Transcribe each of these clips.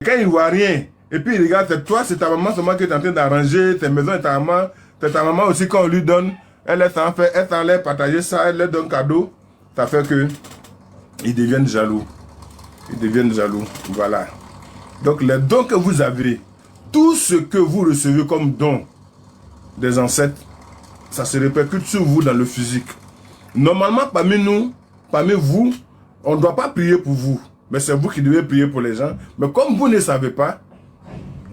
Quand il ne voit rien, et puis il regarde, c'est toi, c'est ta maman seulement qui est en train d'arranger tes maisons et ta maman. C'est ta maman aussi, quand on lui donne, elle s'en l'air partager ça, elle leur donne cadeau. Ça fait que ils deviennent jaloux. Ils deviennent jaloux. Voilà. Donc les dons que vous avez, tout ce que vous recevez comme don des ancêtres, ça se répercute sur vous dans le physique. Normalement, parmi nous, parmi vous, on ne doit pas prier pour vous. Mais c'est vous qui devez prier pour les gens. Mais comme vous ne savez pas,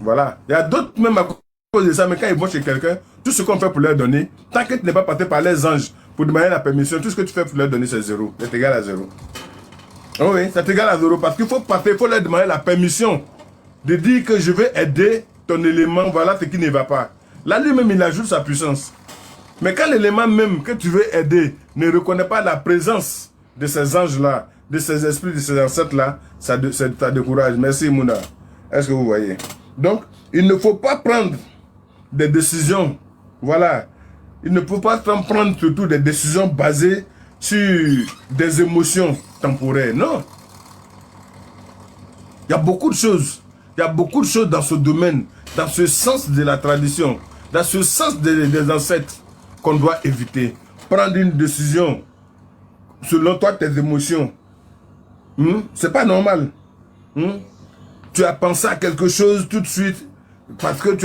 voilà. Il y a d'autres même à cause de ça, mais quand ils vont chez quelqu'un, tout ce qu'on fait pour leur donner, tant que tu n'es pas passé par les anges pour demander la permission, tout ce que tu fais pour leur donner, c'est zéro. C'est égal à zéro. Oh oui, c'est égal à zéro parce qu'il faut passer, il faut leur demander la permission de dire que je vais aider ton élément, voilà ce qui ne va pas. Là, lui-même, il ajoute sa puissance. Mais quand l'élément même que tu veux aider ne reconnaît pas la présence de ces anges-là, de ces esprits, de ces ancêtres-là, ça décourage. Merci, Mouna. Est-ce que vous voyez? Donc, il ne faut pas prendre des décisions. Voilà. Il ne faut pas prendre surtout des décisions basées sur des émotions temporaires. Non. Il y a beaucoup de choses. Il y a beaucoup de choses dans ce domaine, dans ce sens de la tradition, dans ce sens des ancêtres qu'on doit éviter. Prendre une décision selon toi, tes émotions. C'est pas normal. Tu as pensé à quelque chose tout de suite parce que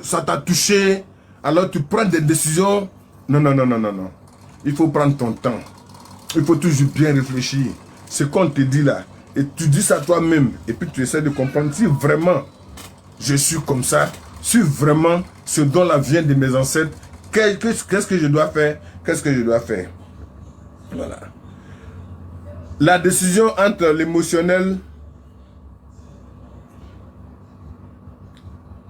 ça t'a touché. Alors tu prends des décisions. Non, non, non, non, non, non. Il faut prendre ton temps. Il faut toujours bien réfléchir. Ce qu'on te dit là. Et tu dis ça toi-même. Et puis tu essaies de comprendre si vraiment je suis comme ça. Si vraiment ce don-là vient de mes ancêtres. Qu'est-ce que je dois faire? Qu'est-ce que je dois faire? Voilà. La décision entre l'émotionnel,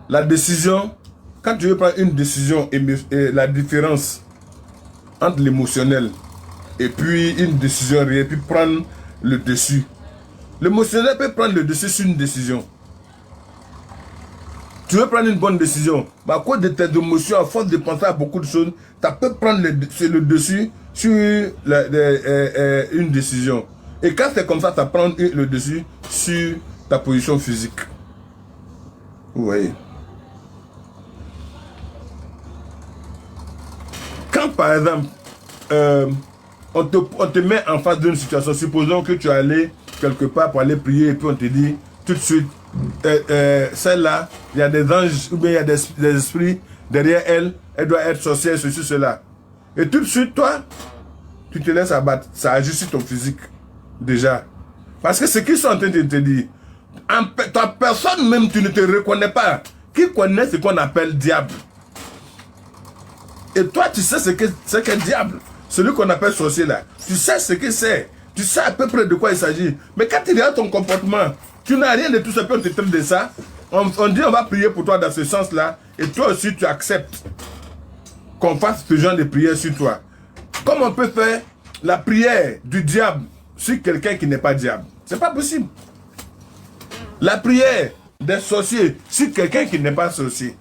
la décision, quand tu veux prendre une décision et la différence entre l'émotionnel et puis une décision réelle, puis prendre le dessus. L'émotionnel peut prendre le dessus sur une décision. Tu veux prendre une bonne décision, mais à cause de tes émotions, à force de penser à beaucoup de choses, tu peux prendre le dessus sur une décision. Et quand c'est comme ça, tu prends le dessus sur ta position physique. Vous voyez. Quand par exemple, on te met en face d'une situation, supposons que tu es allé quelque part pour aller prier et puis on te dit tout de suite, celle-là, il y a des anges ou bien il y a des esprits derrière elle, elle doit être sorcière, ceci, cela. Et tout de suite, toi, tu te laisses abattre. Ça agit sur ton physique, déjà. Parce que ce qu'ils sont en train de te dire, ta personne même, tu ne te reconnais pas. Qui connaît ce qu'on appelle diable? Et toi, tu sais ce qu'est diable. Celui qu'on appelle sorcier là. Tu sais ce que c'est. Tu sais à peu près de quoi il s'agit. Mais quand tu regardes ton comportement, tu n'as rien de tout ça, puis on te traite de ça. On dit on va prier pour toi dans ce sens-là. Et toi aussi, tu acceptes qu'on fasse ce genre de prière sur toi. Comment on peut faire la prière du diable sur quelqu'un qui n'est pas diable? C'est pas possible. La prière des sorciers sur quelqu'un qui n'est pas sorcier.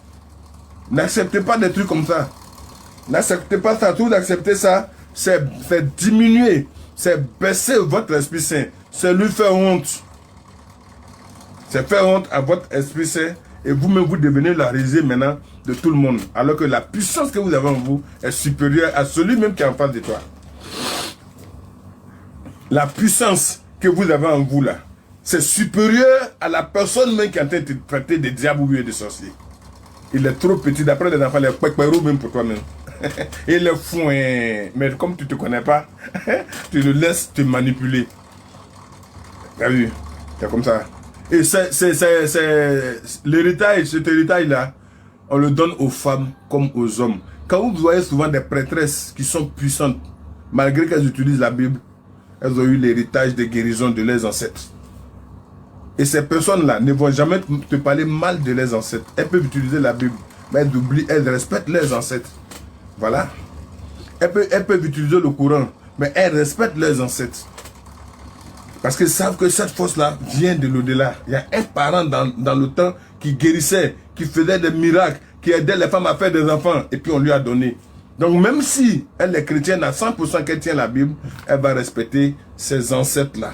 N'acceptez pas des trucs comme ça. N'acceptez pas ça. Tout d'accepter ça, c'est diminuer, c'est baisser votre Esprit Saint. C'est lui faire honte. C'est faire honte à votre Esprit Saint. Et vous-même, vous devenez la risée maintenant de tout le monde. Alors que la puissance que vous avez en vous est supérieure à celui même qui est en face de toi. La puissance que vous avez en vous là, c'est supérieur à la personne même qui est en train de traiter de diable ou de sorcier. Il est trop petit, d'après les enfants, il est pépérou même pour toi-même. Il est fou, mais comme tu ne te connais pas, tu le laisses te manipuler. T'as vu? C'est comme ça. Et l'héritage, cet héritage-là, on le donne aux femmes comme aux hommes. Quand vous voyez souvent des prêtresses qui sont puissantes, malgré qu'elles utilisent la Bible, elles ont eu l'héritage de guérison de leurs ancêtres. Et ces personnes-là ne vont jamais te parler mal de leurs ancêtres. Elles peuvent utiliser la Bible, mais elles respectent leurs ancêtres. Voilà. Elles peuvent utiliser le Coran, mais elles respectent leurs ancêtres. Parce qu'elles savent que cette force-là vient de l'au-delà. Il y a un parent dans le temps qui guérissait, qui faisait des miracles, qui aidait les femmes à faire des enfants, et puis on lui a donné. Donc même si elle est chrétienne à 100% qu'elle tient la Bible, elle va respecter ses ancêtres-là.